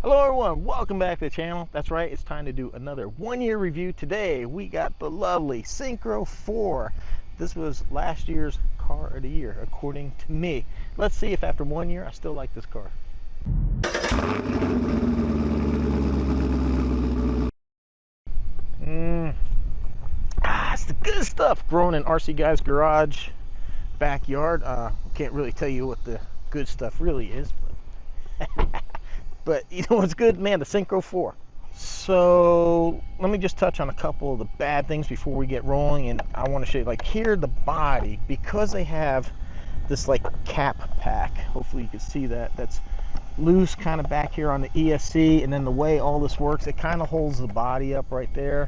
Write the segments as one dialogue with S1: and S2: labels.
S1: Hello everyone, welcome back to the channel. That's right, it's time to do another 1-year review. Today we got the lovely Syncro 4. This was last year's car of the year, according to me. Let's see if after 1 year I still like this car. It's the good stuff growing in RC Guy's garage backyard. Can't really tell you what the good stuff really is, but you know what's good, man? The Syncro 4. So let me just touch on a couple of the bad things before we get rolling. And I want to show you, like, here, the body, because they have this like cap pack, hopefully you can see that, that's loose kind of back here on the ESC, and then the way all this works, it kind of holds the body up right there.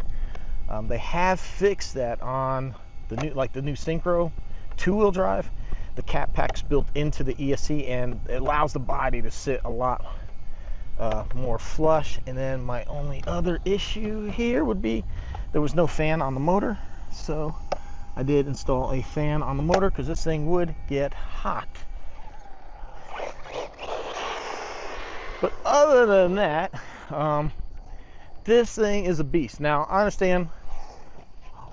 S1: They have fixed that on the new Syncro 2-wheel drive. The cap pack's built into the ESC and it allows the body to sit a lot more flush. And then my only other issue here would be there was no fan on the motor, so I did install a fan on the motor because this thing would get hot. But other than that, this thing is a beast. Now I understand,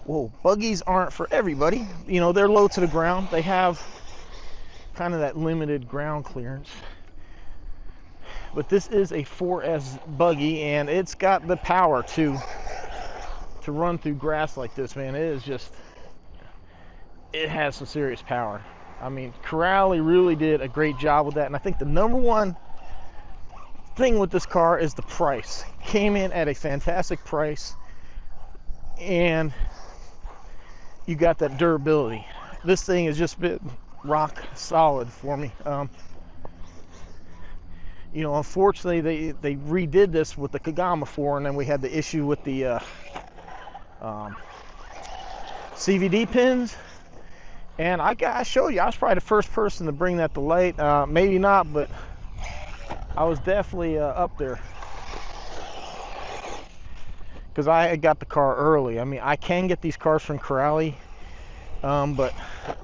S1: whoa, buggies aren't for everybody. You know, they're low to the ground. They have kind of that limited ground clearance. But this is a 4S buggy, and it's got the power to run through grass like this, man. It is just, it has some serious power. I mean, Corrali really did a great job with that, and I think the number one thing with this car is the price. Came in at a fantastic price, and you got that durability. This thing has just been rock solid for me. You know, unfortunately they redid this with the Kagama 4, and then we had the issue with the CVD pins. And I showed you, I was probably the first person to bring that to light. Maybe not, but I was definitely up there, because I got the car early. I mean, I can get these cars from Corrali, but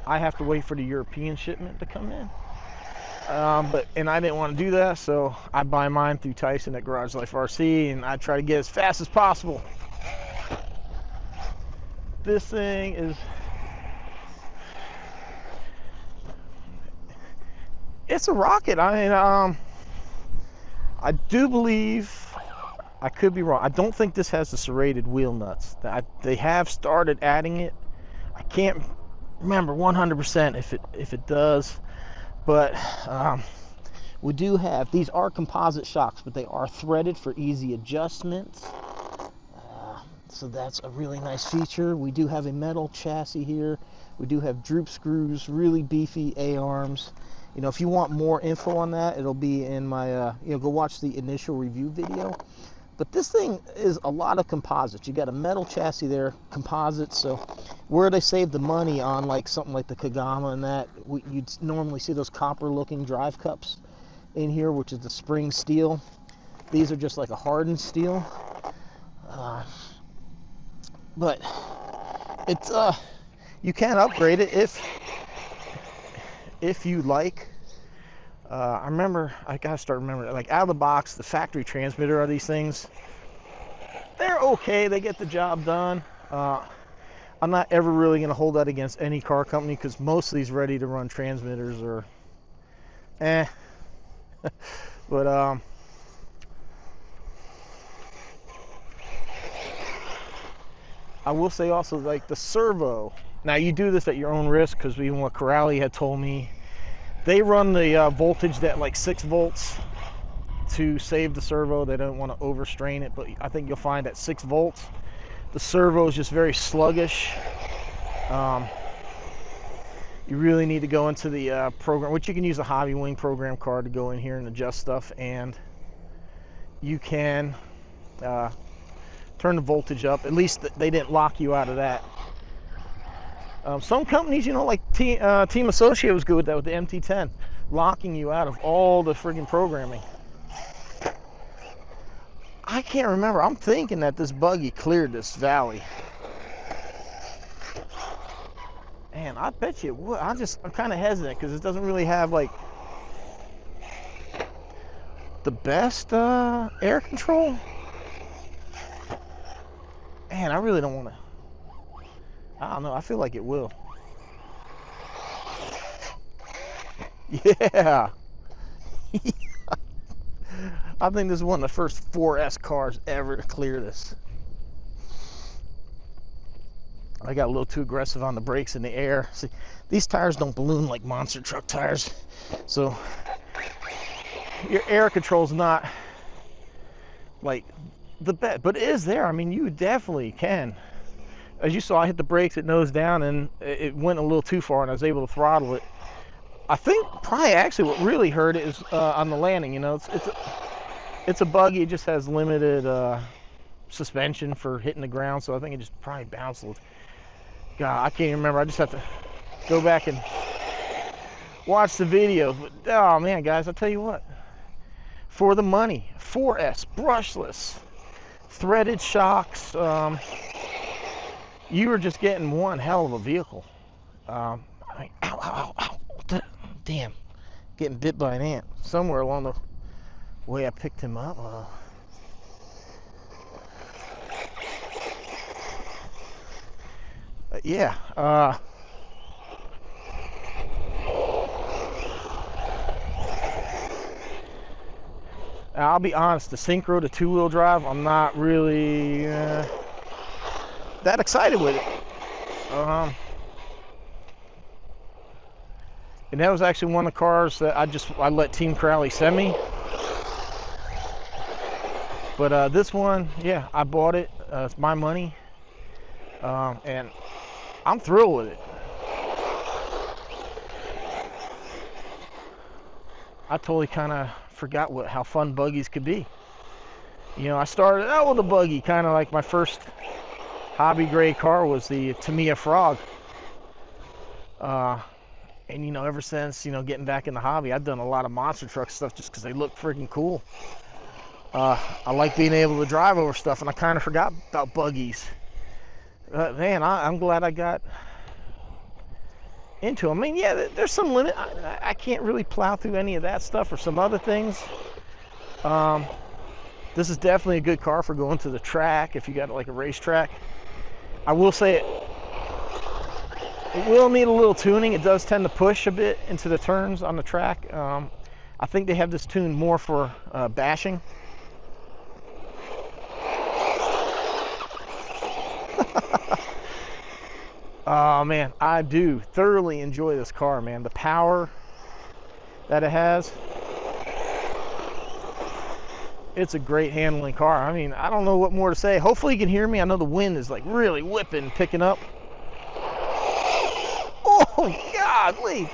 S1: I have to wait for the European shipment to come in. And I didn't want to do that, so I buy mine through Tyson at Garage Life RC, and I try to get as fast as possible. This thing is, it's a rocket. I mean, I do believe, I could be wrong, I don't think this has the serrated wheel nuts. They have started adding it. I can't remember 100% if it does, but we do have, these are composite shocks, but they are threaded for easy adjustments. So that's a really nice feature. We do have a metal chassis here. We do have droop screws, really beefy A-arms. You know, if you want more info on that, it'll be in my, you know, go watch the initial review video. But this thing is a lot of composites. You got a metal chassis there, composites. So where they save the money on like something like the Kagama and that, you'd normally see those copper-looking drive cups in here, which is the spring steel. These are just like a hardened steel. But it's you can upgrade it if you like. I remember, I gotta start remembering, like, out of the box, the factory transmitter of these things, they're okay, they get the job done. I'm not ever really gonna hold that against any car company, because most of these ready to run transmitters are but I will say also, like, the servo, now you do this at your own risk, because even what Corrali had told me, they run the voltage at like 6 volts to save the servo. They don't want to overstrain it, but I think you'll find at 6 volts, the servo is just very sluggish. You really need to go into the program, which you can use a Hobby Wing program card to go in here and adjust stuff, and you can turn the voltage up. At least they didn't lock you out of that. Some companies, you know, like Team Associate was good with that, with the MT10, locking you out of all the friggin' programming. I can't remember. I'm thinking that this buggy cleared this valley. And I bet you it would. I'm kind of hesitant because it doesn't really have like the best air control? Man, I really don't want to. I don't know. I feel like it will. Yeah. I think this is one of the first 4S cars ever to clear this. I got a little too aggressive on the brakes in the air. See, these tires don't balloon like monster truck tires, so your air control's not like the best, but it is there. I mean, you definitely can. As you saw, I hit the brakes, it nosed down, and it went a little too far, and I was able to throttle it. I think probably actually what really hurt it is on the landing. You know, it's a buggy. It just has limited suspension for hitting the ground, so I think it just probably bounced a little. God, I can't even remember. I just have to go back and watch the videos. But oh man, guys, I'll tell you what. For the money, 4S, brushless, threaded shocks. You were just getting one hell of a vehicle. I mean, ow, ow, ow, ow. Damn, getting bit by an ant. Somewhere along the way I picked him up. Yeah. I'll be honest, the Synchro, the two-wheel drive, I'm not really that excited with it. And that was actually one of the cars that I let Team Crowley send me. But this one, yeah, I bought it. It's my money, and I'm thrilled with it. I totally kind of forgot how fun buggies could be. You know, I started out with a buggy, kind of like my first hobby gray car was the Tamiya Frog. And, you know, ever since, you know, getting back in the hobby, I've done a lot of monster truck stuff just because they look freaking cool. I like being able to drive over stuff, and I kind of forgot about buggies. Man, I'm glad I got into them. I mean, yeah, there's some limit. I can't really plow through any of that stuff or some other things. This is definitely a good car for going to the track if you got like a racetrack. I will say it will need a little tuning. It does tend to push a bit into the turns on the track. I think they have this tuned more for bashing. Oh man, I do thoroughly enjoy this car, man. The power that it has. It's a great handling car. I mean, I don't know what more to say. Hopefully you can hear me. I know the wind is like really whipping, picking up. Oh, golly.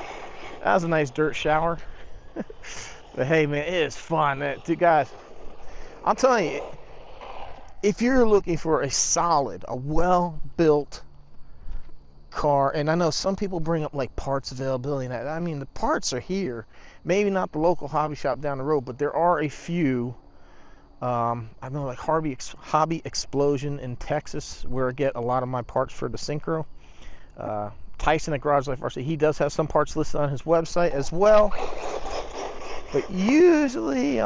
S1: That was a nice dirt shower. But hey, man, it is fun. Dude, guys, I'm telling you, if you're looking for a solid, a well-built car, and I know some people bring up like parts availability, and I mean, the parts are here. Maybe not the local hobby shop down the road, but there are a few. I know like Hobby Explosion in Texas, where I get a lot of my parts for the Synchro. Tyson at Garage Life RC, he does have some parts listed on his website as well. But usually,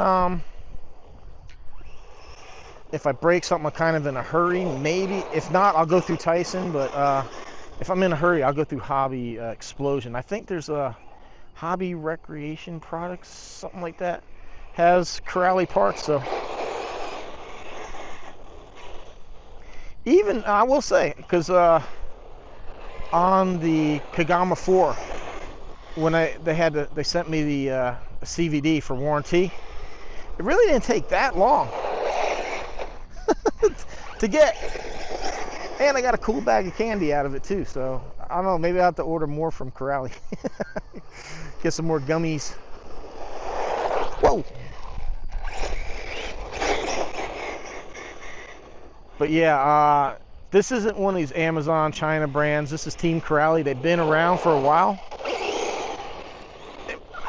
S1: if I break something, I'm kind of in a hurry. Maybe, if not, I'll go through Tyson. But if I'm in a hurry, I'll go through Hobby Explosion. I think there's a Hobby Recreation Products, something like that, has Corrali parts. So even I will say, because on the Kagama 4, when they sent me the CVD for warranty, it really didn't take that long to get, and I got a cool bag of candy out of it too. So I don't know, maybe I'll have to order more from Corrali. Get some more gummies. Whoa. But yeah, this isn't one of these Amazon China brands. This is Team Corrali. They've been around for a while.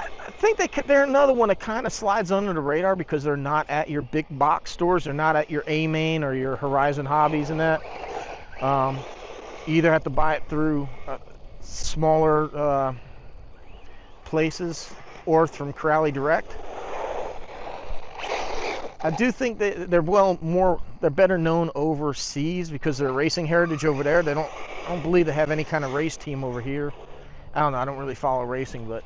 S1: I think they're another one that kind of slides under the radar because they're not at your big box stores. They're not at your AMAIN or your Horizon Hobbies and that. You either have to buy it through smaller places or from Corrali Direct. I do think they're better known overseas because of their racing heritage over there. I don't believe they have any kind of race team over here. I don't know. I don't really follow racing, but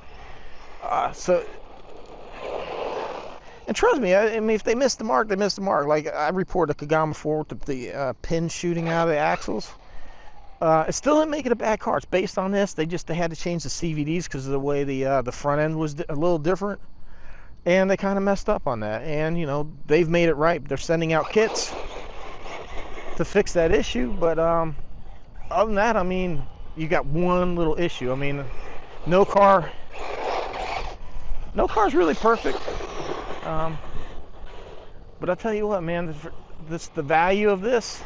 S1: and trust me, I mean, if they missed the mark, they missed the mark. Like I reported a Kagama 4 with the pin shooting out of the axles. It still didn't make it a bad car. It's based on this. They had to change the CVDs because of the way the front end was a little different, and they kind of messed up on that. And you know, they've made it right. They're sending out kits to fix that issue. But other than that, I mean, you got one little issue. I mean, no car's really perfect. But I'll tell you what, man, the value of this,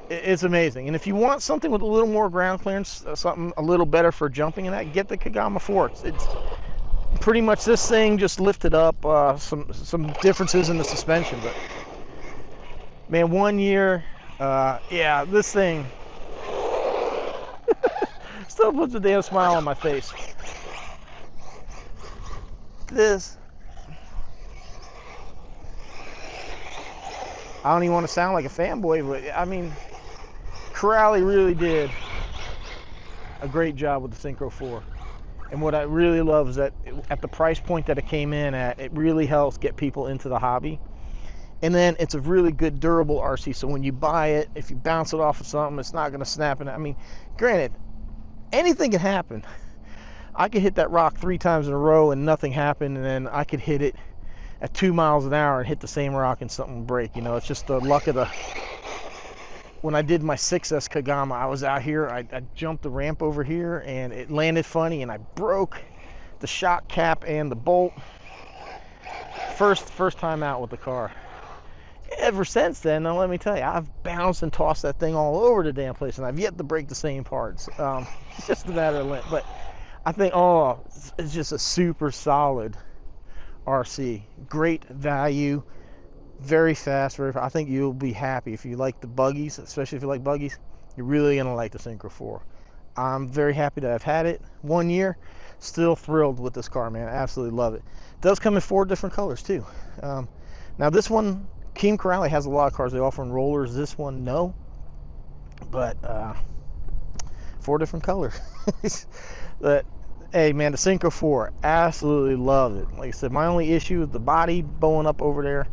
S1: it's amazing. And if you want something with a little more ground clearance, something a little better for jumping and that, get the Kagama 4. It's pretty much this thing just lifted up, some differences in the suspension, but man, 1 year, yeah, this thing still puts a damn smile on my face. This, I don't even want to sound like a fanboy, but I mean, Corrali really did a great job with the Synchro 4. And what I really love is that at the price point that it came in at, it really helps get people into the hobby. And then it's a really good durable RC, so when you buy it, if you bounce it off of something, it's not going to snap in. I mean, granted, anything can happen. I could hit that rock 3 times in a row and nothing happened, and then I could hit it at 2 miles an hour and hit the same rock and something will break. You know, it's just the luck of the... When I did my 6S Kagama, I was out here, I jumped the ramp over here and it landed funny and I broke the shock cap and the bolt. First time out with the car. Ever since then, now let me tell you, I've bounced and tossed that thing all over the damn place and I've yet to break the same parts. It's just a matter of length. But I think, it's just a super solid RC. Great value, very fast, I think you'll be happy if you like the buggies, especially if you like buggies. You're really going to like the Synchro 4. I'm very happy to have had it 1 year. Still thrilled with this car, man. I absolutely love it. It does come in 4 different colors, too. Now, this one, Team Corrali has a lot of cars. They offer in rollers. This one, no. But 4 different colors. But hey, man, the Synchro 4, absolutely love it. Like I said, my only issue is the body bowing up over there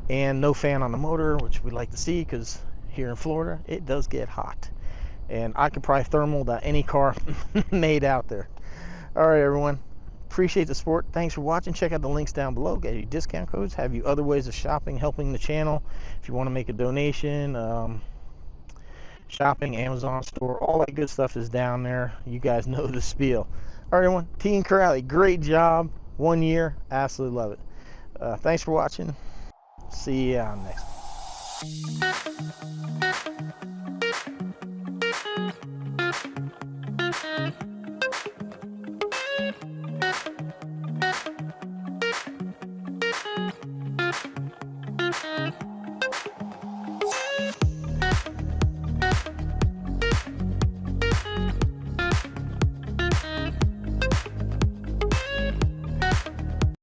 S1: and no fan on the motor, which we like to see because here in Florida, it does get hot. And I could probably thermal to any car made out there. All right, everyone. Appreciate the support. Thanks for watching. Check out the links down below. Get you discount codes. Have you other ways of shopping, helping the channel. If you want to make a donation, shopping, Amazon store, all that good stuff is down there. You guys know the spiel. All right, everyone. Team Corrali, great job. 1 year. Absolutely love it. Thanks for watching. See you on next one.